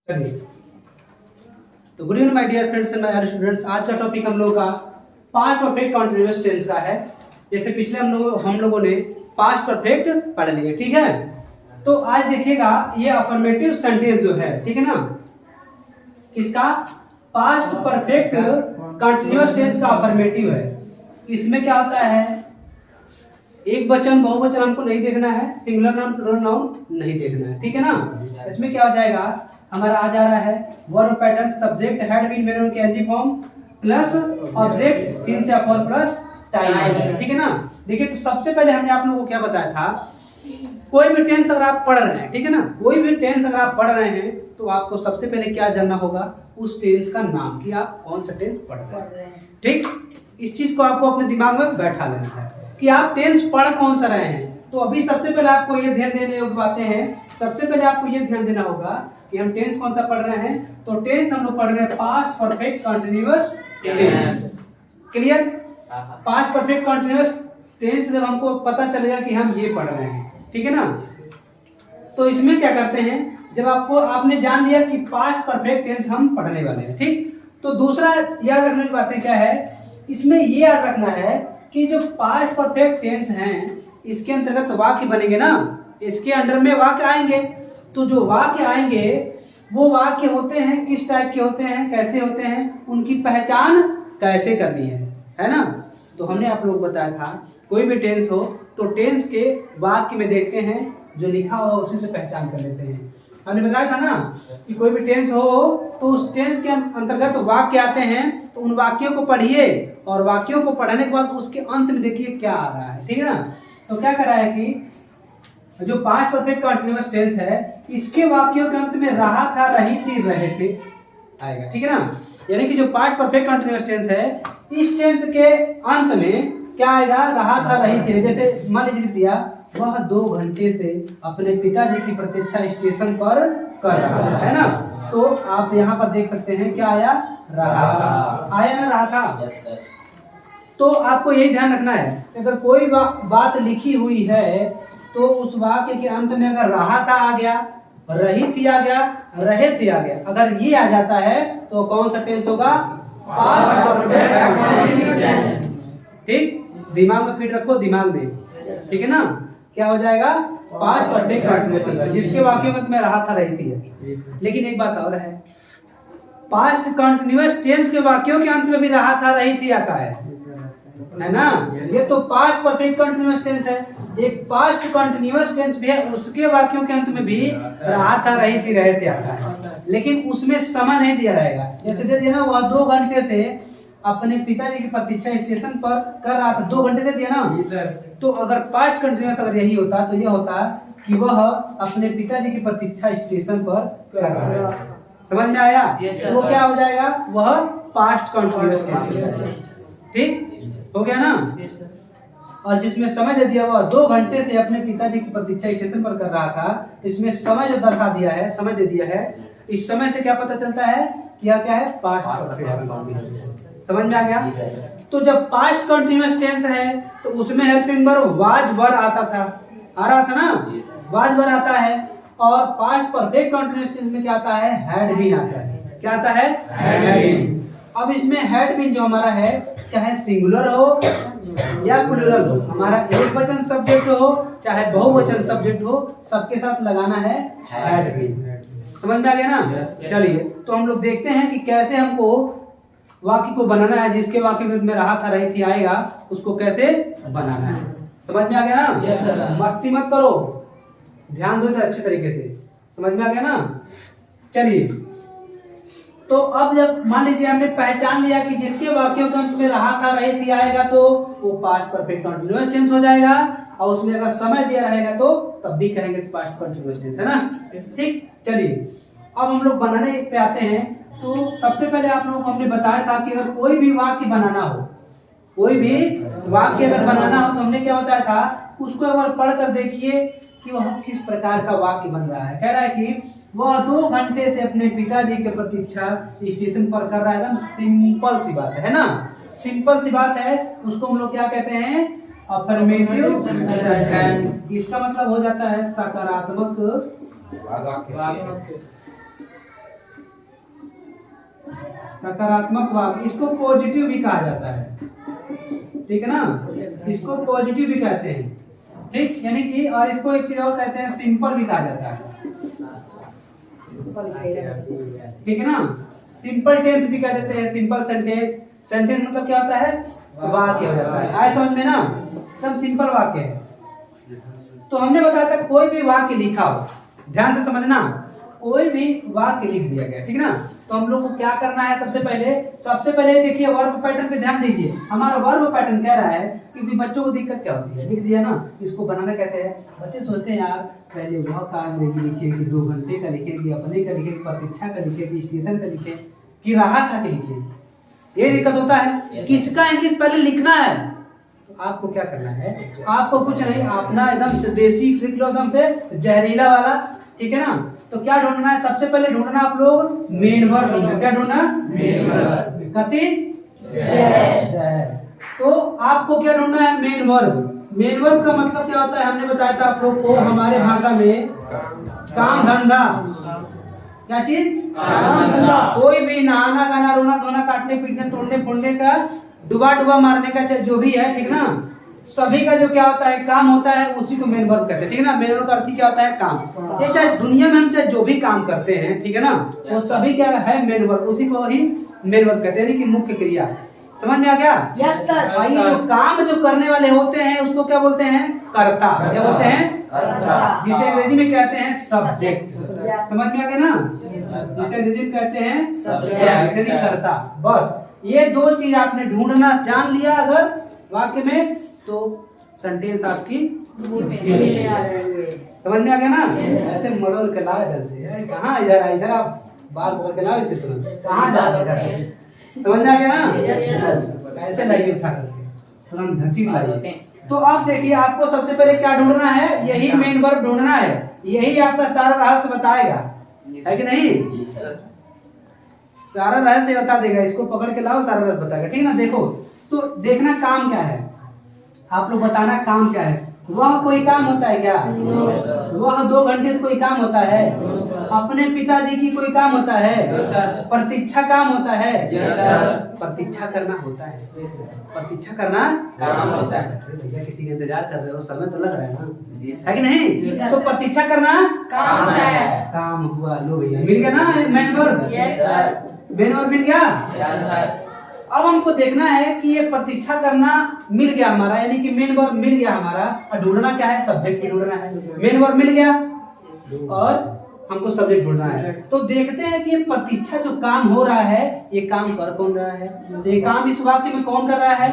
चलिए, तो good evening my dear friends and my students. आज का टॉपिक हम लोग का पास्ट परफेक्ट कंटीन्यूअस टेंस का है। जैसे पिछले हम लोगों ने पास्ट परफेक्ट पढ़ लिए, ठीक है। तो आज देखिएगा ये अफर्मेटिव सेंटेंस जो है, ठीक है ना, इसका पास्ट परफेक्ट कंटीन्यूअस टेंस का अफर्मेटिव है। इसमें क्या होता है, एक वचन बहुवचन हमको नहीं देखना है, सिंगुलर नाउन प्लूरल नाउन नहीं देखना है, ठीक है ना। इसमें क्या हो जाएगा, हमारा आ जा रहा है verb pattern, subject had been main के ing form plus object since से फॉर प्लस टाइम, ठीक है ना। देखिए, तो सबसे पहले हमने आप लोगों को क्या बताया था, कोई भी टेंस अगर आप पढ़ रहे हैं, ठीक है ना, कोई भी टेंस अगर आप पढ़ रहे हैं तो आपको सबसे पहले क्या जानना होगा, उस टेंस का नाम, कि आप कौन सा टेंस पढ़ रहे हैं। ठीक, इस चीज को आपको अपने दिमाग में बैठा लेना है कि आप टेंस पढ़ कौन सा रहे हैं। तो अभी सबसे पहले आपको ये ध्यान देने योग्य बातें हैं। सबसे पहले आपको ये ध्यान देना होगा कि हम टेंस कौन सा पढ़ रहे हैं। तो टेंस हम लोग पढ़ रहे हैं past perfect continuous tense. Clear? Past perfect continuous tense जब हमको पता चलेगा कि हम ये पढ़ रहे हैं, ठीक है ना। तो इसमें क्या करते हैं, जब आपने जान लिया कि पास्ट परफेक्ट टेंस हम पढ़ने वाले हैं, ठीक, तो दूसरा याद रखने की बातें क्या है, इसमें ये याद रखना है कि जो पास्ट परफेक्ट टेंस हैं इसके अंतर्गत वाक्य बनेंगे ना, इसके अंडर में वाक्य आएंगे। तो जो वाक्य आएंगे वो वाक्य होते हैं किस टाइप के होते हैं, कैसे होते हैं, उनकी पहचान कैसे करनी है ना। तो हमने आप लोग बताया था कोई भी टेंस हो तो टेंस के वाक्य में देखते हैं, जो लिखा हुआ उसी से पहचान कर लेते हैं। हमने बताया था ना कि कोई भी टेंस हो तो उस टेंस के अंतर्गत वाक्य आते हैं, तो उन वाक्यों को पढ़िए और वाक्यों को पढ़ने के बाद उसके अंत में देखिए क्या आ रहा है, ठीक है ना। तो क्या कर रहा है कि जो पास्ट परफेक्ट कंटीन्यूअस टेंस है इसके वाक्यों के अंत में रहा था, रही थी, रहे थे आएगा, ठीक है ना। यानी कि जो पास्ट परफेक्ट कंटीन्यूअस टेंस है इस टेंस के अंत में क्या आएगा, रहा था, रही थी। जैसे मान लीजिए दिया, वह 2 घंटे से अपने पिताजी की प्रतीक्षा स्टेशन पर कर रहा है ना। तो आप यहाँ पर देख सकते हैं क्या आया, रहा था, आया ना, रहा था। तो आपको यही ध्यान रखना है, अगर कोई बात लिखी हुई है तो उस वाक्य के अंत में अगर रहा था आ गया, रही थी आ गया, रहे थे आ गया, अगर ये आ जाता है तो कौन सा टेंस होगा, पास्ट परफेक्ट कंटीन्यूअस टेंस। ठीक, दिमाग में फिट रखो, दिमाग में, ठीक है ना। क्या हो जाएगा, पास्ट परफेक्ट कंटीन्यूअस टेंस, जिसके वाक्य में मैं रहा था, रही थी है। लेकिन एक बात और है, पास्ट कंटीन्यूअस टेंस के वाक्यों के अंत में भी रहा था, रही थी आता है ना। ये तो पास्ट परफेक्ट कंटीन्यूअस टेंस है। एक पास्ट कंटीन्यूअस टेंस भी है, उसके वाक्यों के अंत में भी रहा था, रही थी, रहे थे आता है, लेकिन उसमें समय नहीं दिया रहेगा। जैसे दे दिया ना, वह 2 घंटे से अपने पिताजी की प्रतीक्षा स्टेशन पर कर रहा था, 2 घंटे दे दिया ना। तो अगर पास्ट कंटीन्यूअस अगर यही होता तो यह होता कि वह अपने पिताजी की प्रतीक्षा स्टेशन पर कर रहा है। समझ में आया? तो क्या हो जाएगा, वह पास्ट कंटीन्यूअस टेंस। ठीक हो गया ना। और जिसमें समय दे दिया, वह 2 घंटे से अपने पिताजी की प्रतीक्षा स्टेशन पर कर रहा था, इसमें समय जो दर्शा दिया है, समय दे दिया है, इस समय से क्या पता चलता है, क्या है, पास्ट परफेक्ट। समझ में आ गया? तो जब पास्ट कंटीन्यूअस टेंस है तो उसमें हेल्पिंग वर्ब वाज वर आता था, आ रहा था ना, वाज वर आता है। और पास्ट परफेक्ट कंटीन्यूअस टेंस में क्या आता है, हैड बीन आता है। क्या आता है, हैड बीन। अब इसमें हैड बीन जो हमारा है, चाहे सिंगुलर हो या प्लूरल हो, हमारा एक वचन सब्जेक्ट हो चाहे बहुवचन सब्जेक्ट हो, सबके साथ लगाना है हैड बीन। समझ में आ गया ना। चलिए, तो हम लोग देखते हैं कि कैसे हमको वाक्य को बनाना है, जिसके वाक्य में रहा था, रही थी आएगा, उसको कैसे बनाना है। समझ में आ गया ना। मस्ती मत करो, ध्यान दो अच्छे तरीके से। समझ में आ गया ना। चलिए, तो अब जब मान लीजिए हमने पहचान लिया कि जिसके वाक्यों के अंत में रहा था, रही थी आएगा, तो वो पास्ट परफेक्ट कंटीन्यूअस टेंस हो जाएगा। और उसमें अगर समय दिया रहेगा तो तब भी कहेंगे पास्ट कंटीन्यूअस टेंस, है ना। ठीक, चलिए अब हम लोग बनाने पे आते हैं। तो सबसे पहले आप लोगों को हमने बताया था कि अगर कोई भी वाक्य बनाना हो, कोई भी वाक्य अगर बनाना हो, तो हमने क्या बताया था, उसको एक बार पढ़ कर देखिए कि वह किस प्रकार का वाक्य बन रहा है। कह रहा है कि वह 2 घंटे से अपने पिताजी की प्रतीक्षा स्टेशन पर कर रहा है। एकदम सिंपल सी बात है ना, सिंपल सी बात है। उसको हम लोग क्या कहते हैं, अफर्मेटिव सेंटेंस। इसका मतलब हो जाता है सकारात्मक सकारात्मक वाक्य, इसको पॉजिटिव भी कहा जाता है, ठीक है ना, इसको पॉजिटिव भी कहते हैं, ठीक, यानी कि और इसको एक चीज और कहते हैं सिंपल भी कहा जाता है, ठीक है ना, सिंपल टेंस भी कह देते हैं, सिंपल सेंटेंस, सेंटेंस मतलब क्या होता है, वाक्य हो जाता है, आए समझ में ना, सब सिंपल वाक्य है। तो हमने बताया था कोई भी वाक्य लिखा हो, ध्यान से समझना, कोई भी वाक्य लिख दिया गया, ठीक ना, तो हम लोग को क्या करना है, सबसे पहले देखिए वर्ब पैटर्न पे ध्यान दीजिए। हमारा वर्ब पैटर्न कह रहा है क्योंकि बच्चों को दिक्कत क्या होती है, लिख दिया ना, इसको बनाना कैसे है, बच्चे सोचते हैं यार पहले वह का अंग्रेजी लिखे कि 2 घंटे का लिखे कि अपने का लिखे कि प्रतीक्षा का लिखे कि स्टेशन का लिखे कि राहत था कि लिखे, ये दिक्कत होता है। किसका इंग्लिश पहले लिखना है, तो आपको क्या करना है, आपको कुछ नहीं, अपना एकदम से देसी ट्रिक लो, एकदम से जहरीला वाला, ठीक है ना। तो क्या ढूंढना है, सबसे पहले ढूंढना आप लोग मेन वर्ब ढूंढना, क्या ढूंढना, मेन वर्ब, कति, तो आपको क्या ढूंढना है, मेन वर्ब। मेन वर्ब का मतलब क्या होता है, हमने बताया था आप लोग को हमारे भाषा में काम धंधा, क्या चीज, काम धंधा, कोई भी नहाना गाना रोना धोना काटने पीटने तोड़ने फोड़ने का डुबा मारने का चाहे जो भी है, ठीक ना, सभी का जो क्या होता है काम होता है, उसी को मेन वर्ब कहते हैं, ठीक है ना। मेन वर्ब का अर्थ क्या होता है, काम। ये चाहे दुनिया में हम चाहे जो भी काम करते हैं, ठीक है ना, वो सभी क्या है, मेन वर्ब, उसी को ही मेन वर्ब कहते हैं, यानी कि मुख्य क्रिया। समझ में आ गया? Yes sir. भाई जो काम जो करने वाले होते हैं उसको क्या बोलते हैं, कर्ता। क्या बोलते हैं, जिसे अंग्रेजी में कहते हैं सब्जेक्ट। समझ में आ गया ना, जिसे अंग्रेजी में कहते हैं सब्जेक्ट यानी कर्ता। बस ये 2 चीज आपने ढूंढना जान लिया अगर वाक्य में, तो सेंटेंस आपकी समझ में आ गया ना। ऐसे मड़ोल के लाओ इधर से, कहाँ इधर आप बाल पकड़ के लाओ इसके तुरंत, कहाँ जा रहे हैं, समझ में आ गया ना। ऐसे लाइए उठा करके तुरंत घसीट लाइए। तो अब देखिए आपको सबसे पहले क्या ढूंढना है, यही मेन वर्ब ढूंढना है, यही आपका सारा रहस्य बताएगा, है कि नहीं, सारा रहस्य बता देगा। इसको पकड़ के लाओ, सारा रहस्य बताएगा, ठीक है ना। देखो तो देखना काम क्या है, आप लोग बताना काम क्या है। वह कोई काम होता है क्या, वह 2 घंटे से कोई काम होता है, अपने पिताजी की कोई काम होता है, प्रतीक्षा काम होता है, प्रतीक्षा करना होता है, प्रतीक्षा करना काम होता है। भैया किसी का इंतजार कर रहे हो, समय तो लग रहा है ना, है कि नहीं। तो प्रतीक्षा करना काम है, काम हुआ। लो भैया मिल गया ना मेन वर्ब, मेन वर्ब मिल गया। अब हमको देखना है कि ये प्रतीक्षा करना मिल गया हमारा, यानी कि मेन वर्ब मिल गया हमारा, और ढूंढना क्या है, सब्जेक्ट भी ढूंढना है। मेन वर्ब मिल गया और हमको सब्जेक्ट ढूंढना है। तो देखते हैं कि ये प्रतीक्षा जो काम हो रहा है, ये काम कर कौन रहा है, तो ये काम इस वाक्य में कौन कर रहा है,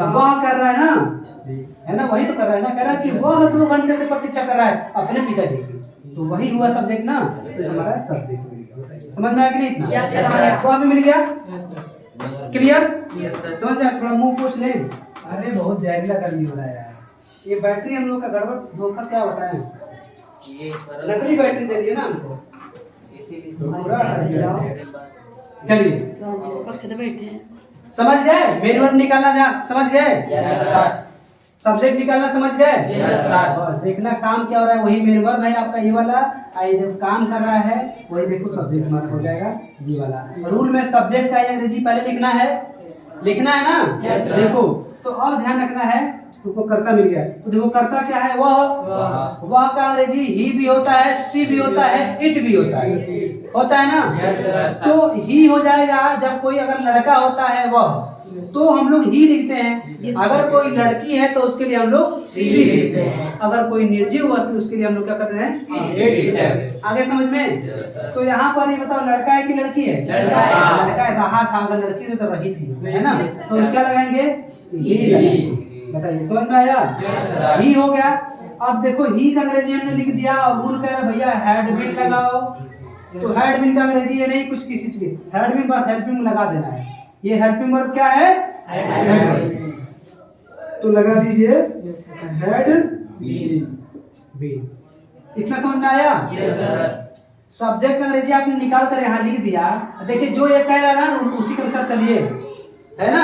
वह कर रहा है ना, है ना, वही तो कर रहा है ना। कह रहा है कि वह 2 घंटे से प्रतीक्षा कर रहा है अपने पिताजी की, तो वही हुआ सब्जेक्ट ना, हमारा सब्जेक्ट मिल गया। समझ में आया कि नहीं इतना, वह भी मिल गया। क्लियर, समझ में? थोड़ा मुंह पूछ ले। अरे बहुत जहरीला गर्मी हो रहा है यार, ये बैटरी हम लोग का गड़बड़ धोखा क्या बताएं, नकली बैटरी दे दिए ना हमको, चलिए समझ गए, मेन वर्ब निकालना समझ गए, सब्जेक्ट निकालना समझ गए। बस देखना काम क्या हो रहा है, वही मेन वर्ब है आपका ये वाला, जब काम कर रहा है वही देखो सब्जेक्ट हमारा हो जाएगा ये वाला। रूल में सब्जेक्ट का अंग्रेजी पहले लिखना है ना। देखो तो अब ध्यान रखना है, तुमको कर्ता मिल गया, तो देखो कर्ता क्या है, वह का अंग्रेजी ही भी होता है, सी भी होता है, इट भी होता है ना। तो ही हो जाएगा जब कोई अगर लड़का होता है वह, तो हम लोग ही लिखते हैं। अगर कोई लड़की है तो उसके लिए हम लोग सी लिखते हैं। अगर कोई निर्जीव वस्तु उसके लिए हम लोग क्या करते हैं, आगे समझ में। तो यहाँ पर ये बताओ लड़का है कि लड़की है, लड़का है, रहा था, अगर लड़की थी तो रही थी, है ना, तो क्या लगाएंगे, ही लगाएंगे। बताइए समझ में आया, ही हो गया। अब देखो ही का अंग्रेजी हमने लिख दिया, रूल कह रहा भैया हैडबिन लगाओ, तो हैडबिन का अंग्रेजी ये नहीं कुछ किसी चीज, हैडबिन बस हेल्पिंग लगा देना है। ये हेल्पिंग वर्ब क्या है, तो लगा दीजिए हेड बीन। इतना समझ में आया। सब्जेक्ट का अंग्रेजी आपने निकाल कर यहाँ लिख दिया। देखिए जो ये कह रहा है ना उसी के अनुसार चलिए, है ना।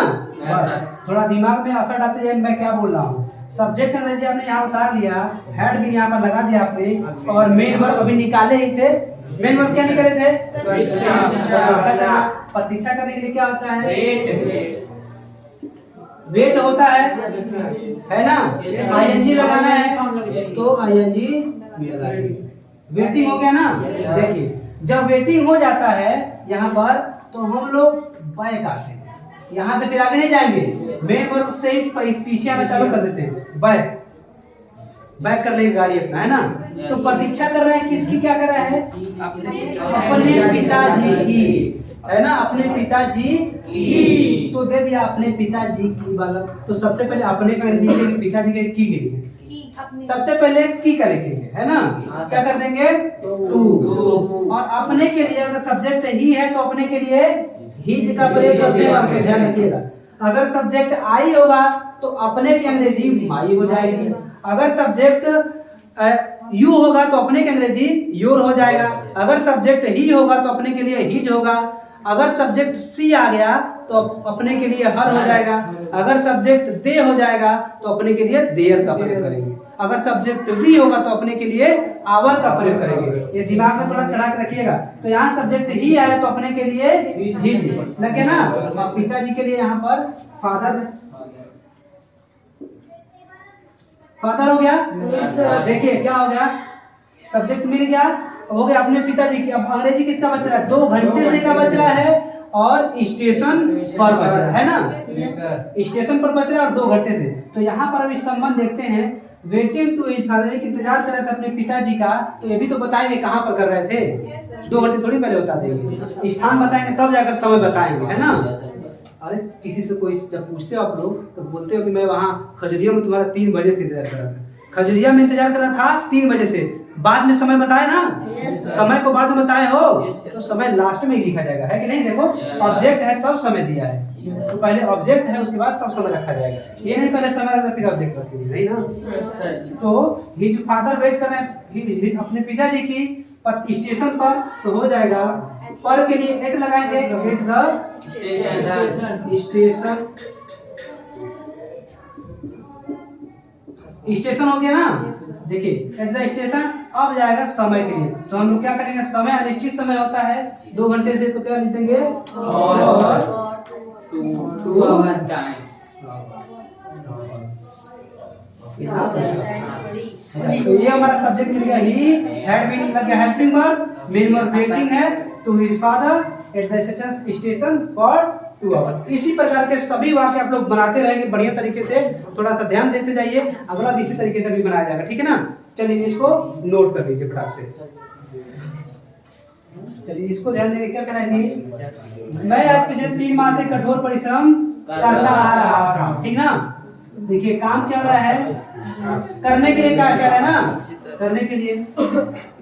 थोड़ा दिमाग में असर डालते जाए मैं क्या बोल रहा हूँ। सब्जेक्ट का अंग्रेजी आपने यहाँ उतार लिया, हेड भी यहाँ पर लगा दिया आपने, और मेन वर्ब अभी निकाले ही थे। मेन वर्ब क्या निकाले थे, प्रतीक्षा करने के लिए क्या होता है? वेट वेट होता है ना? आईएनजी लगाना है तो आईएनजी लगाएंगे। वेटिंग हो गया ना? देखिए जब वेटिंग हो जाता है यहाँ पर तो हम लोग बैक आते हैं, यहाँ से फिर आगे नहीं जाएंगे, मेन वर्ब से ही पीछे आना चालू कर देते हैं, बैक बैक कर लेंगे गाड़ी अपना, है ना? तो प्रतीक्षा कर रहे हैं किसकी, क्या कर रहा है? अपने पिताजी की, है ना? अपने पिताजी की, तो दे दिया अपने पिताजी की वाला। तो सबसे पहले अपने का पिताजी के की के लिए सबसे पहले की करेंगे, है ना? क्या कर देंगे? टू। और अपने के लिए अगर सब्जेक्ट ही है तो अपने के लिए हिज का प्रयोग करते हैं, आपको ध्यान रखिएगा। अगर सब्जेक्ट आई होगा तो अपने की अंग्रेजी माई हो जाएगी। अगर सब्जेक्ट यू होगा तो अपने की अंग्रेजी योर हो जाएगा। अगर सब्जेक्ट ही होगा तो अपने के लिए हिज होगा। अगर सब्जेक्ट सी आ गया तो अपने के लिए हर हो जाएगा। अगर सब्जेक्ट दे हो जाएगा तो अपने के लिए देयर का प्रयोग करेंगे। अगर सब्जेक्ट वी होगा तो अपने के लिए आवर का प्रयोग करेंगे। ये दिमाग में थोड़ा चढ़ा के रखिएगा। तो यहाँ सब्जेक्ट ही आया तो अपने के लिए हिज लगे ना। पिताजी के लिए यहाँ पर फादर, फादर हो गया। देखिए क्या हो गया, सब्जेक्ट मिल गया, हो गया अपने पिताजी की। अब अंग्रेजी किसका बच रहा है? 2 घंटे से का बच रहा है और स्टेशन पर बच रहा है ना? स्टेशन पर बच रहा है और 2 घंटे से। तो यहाँ पर अब इस संबंध देखते हैं, वेटिंग टू हिज फादर, इंतजार कर रहे थे अपने पिताजी का। तो ये भी तो बताएंगे कहाँ पर कर रहे थे, 2 घंटे थोड़ी पहले बता देंगे, स्थान बताएंगे तब जाकर समय बताएंगे, है ना? अरे किसी से कोई जब पूछते हो आप लोग तो बोलते हो कि मैं वहाँ खजरिया में तुम्हारा 3 बजे से इंतजार कर रहा था। खजरिया में इंतजार कर रहा था 3 बजे से, बाद में समय बताए ना? समय को बाद में बताए हो तो समय लास्ट में ही लिखा जाएगा, है कि नहीं? देखो ऑब्जेक्ट है तब समय दिया है, तो पहले ऑब्जेक्ट है उसके बाद तब समय रखा जाएगा। ये नहीं पहले समय रखा फिर ऑब्जेक्ट रखेंगे, नहीं ना? तो हिज फादर वेट कर रहे हैं अपने पिताजी की स्टेशन पर, तो हो जाएगा पर के लिए एट लगाएंगे, एट द स्टेशन। स्टेशन हो गया ना? देखिए एट द स्टेशन। अब जाएगा समय के लिए, तो हम लोग क्या करेंगे? समय अनिश्चित समय होता है 2 घंटे से, तो क्या लिख देंगे? और 2 आवर टाइम। तो ये हमारा सब्जेक्ट मिल गया, ही हैड बीन लग गया helping verb, main verb waiting है to his father at the station for 2 hours. इसी प्रकार के सभी वाक्य आप लोग बनाते रहेंगे बढ़िया तरीके से, थोड़ा सा ध्यान देते जाइए, अगला भी इसी तरीके से भी बनाया जाएगा, ठीक है ना? चलिए इसको नोट कर लीजिए फटाक से। चलिए इसको ध्यान देंगे, क्या कराएंगे? मैं आज पिछले 3 माह से कठोर परिश्रम करता आ रहा था, ठीक ना? देखिए काम क्या हो रहा है, करने के लिए क्या कह रहा है ना? करने के लिए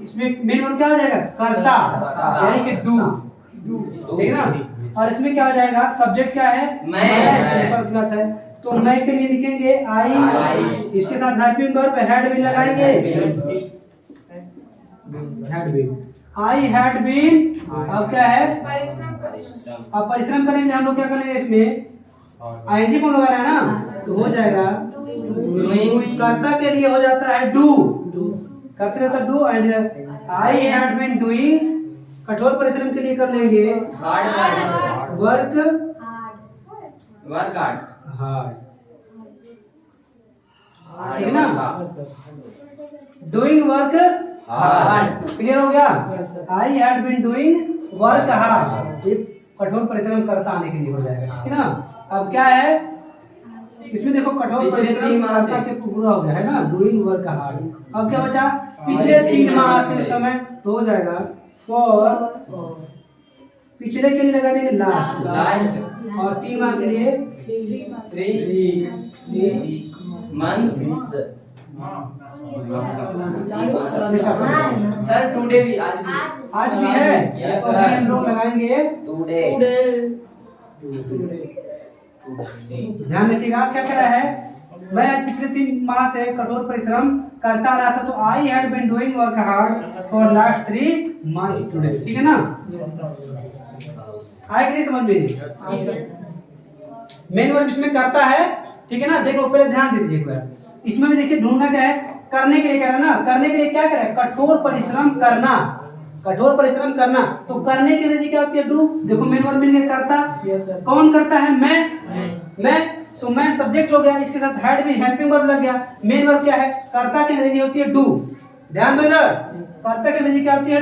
इसमें मेन वर्ब क्या हो जाएगा? करता, यानी कि डू, ठीक है ना? और इसमें क्या हो जाएगा? सब्जेक्ट क्या है? मैं है, तो मैं के लिए लिखेंगे आई, इसके साथ हेल्पिंग वर्ब हैड बीन लगाएंगे, had been, I had been. अब क्या है? अब परिश्रम करेंगे हम लोग, क्या करेंगे इसमें? आईएनजी को लगाना है ना, तो हो जाएगा कर्ता के लिए हो जाता है डू, करते रहता do, and I had been doing, कठोर परिश्रम के लिए कर लेंगे वर्क, हार्ड, ठीक है ना? डूइंग वर्क हार्ड, क्लियर हो गया? I had been doing work hard, कठोर परिश्रम करता आने के लिए हो जाएगा, ठीक है ना? अब क्या है इसमें? देखो कठोर परिश्रम करता के पूरा हो गया है ना, डूइंग वर्क हार्ड। अब क्या बचा? पिछले 3 माह से समय, तो हो जाएगा फॉर, पिछले के लिए लगा देंगे लास्ट, और 3 माह के लिए 3 मंथ्स। सर टुडे भी, आज भी है, तो भी हम लोग लगाएंगे टुडे। ध्यान रखिएगा क्या कह रहा है? मैं पिछले 3 माह से कठोर परिश्रम करता रहा था, तो I had been doing work hard for last 3 months today, ठीक है ना? आए कि नहीं समझ में? मेन वर्ब इसमें करता है, ठीक है ना? देखो पहले ध्यान दे दीजिए एक बार, इसमें भी देखिए ढूंढना क्या है? करने के लिए कह रहा है ना, करने के लिए क्या करें? कठोर परिश्रम करना, कठोर परिश्रम करना। तो करने की अंग्रेजी क्या होती है? डू। देखो मेन वर्ब मिल गया करता, कौन करता है? मैं। तो मैं सब्जेक्ट हो गया, इसके साथ हैड भी हेल्पिंग वर्ब लग गया। मेन वर्ब क्या है? कर्ता की अंग्रेजी होती है डू। ध्यान दो इधर, कर्ता की अंग्रेजी क्या होती है?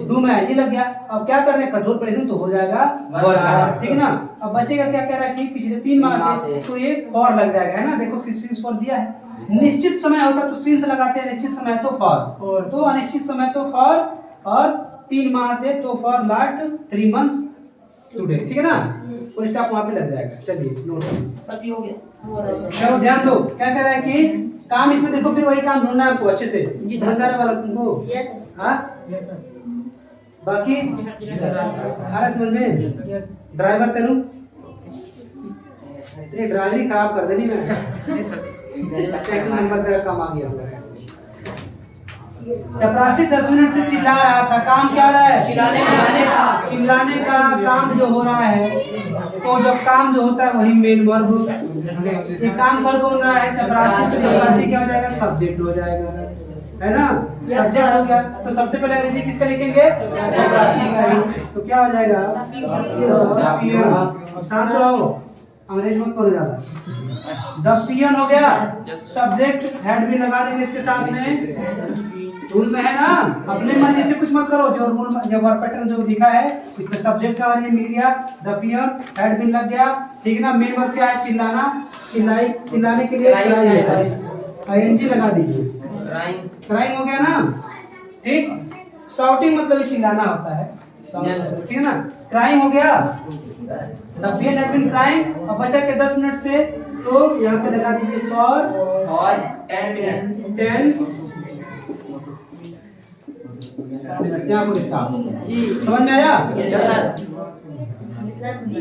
डू में आईजी लग गया। अब क्या कर रहे हैं? कठोर परिश्रम, तो हो जाएगा वर्ब, ठीक है ना। अब बचेगा क्या? कह रहा है कि पिछले 3 माह से, तो ये फॉर लग जाएगा, है ना। देखो फिर सिंस फॉर दिया है। निश्चित समय होता तो सिंस लगाते हैं, निश्चित समय तो फॉर, तो अनिश्चित समय तो फॉर, और 3 माह से तो फॉर लास्ट 3 मंथ्स टुडे, ठीक है ना। फुल स्टॉप वहां पे लग जाएगा। चलिए नोट हो गया। चलो ध्यान दो, क्या कह रहा है कि काम इसमें देखो, फिर वही काम ढूंढना है आपको अच्छे से, समझदार वाला तुमको। हाँ बाकी आ समझ में? ड्राइवर तेरू तेरी ड्राइवरी खराब कर देनी मैं। चेकिंग नंबर तेरा कम आ गया। चपरासी 10 मिनट से चिल्ला रहा था, काम क्या हो रहा है? चिल्लाने का काम जो हो रहा है, तो जब काम जो होता है वही मेन वर्ब। ये काम कर कौन रहा है? चपरासी। तो चपरासी क्या हो जाएगा? सब्जेक्ट हो जाएगा, है ना। सब्जेक्ट हो गया, तो सबसे पहले अंग्रेजी किसका लिखेंगे? चपरासी का ही। तो क्या हो जाएगा? शांत रहो, अंग्रेज मत पढ़ो ज्यादा। द पियन हो गया, सब्जेक्ट हैड भी लगा देंगे इसके साथ में। रूल में है ना, अपने मर्जी से कुछ मत करो। जो रूल जो वर्ब पैटर्न जो दिखा है, इसमें सब्जेक्ट का ये मिल गया, द पियन, हैड बीन लग गया, ठीक है ना। मेन वर्ब क्या है? चिल्लाना। चिल्लाने के लिए आईएनजी लगा दीजिए। क्राइंग हो गया ना, ठीक। शाउटिंग मतलब चिल्लाना होता है, ठीक है ना। क्राइंग हो गया, the peon had been crying. अब बचा के 10 मिनट से, तो यहाँ पे लगा दीजिए फॉर 10 मिनट। समझ में आया? सर जी।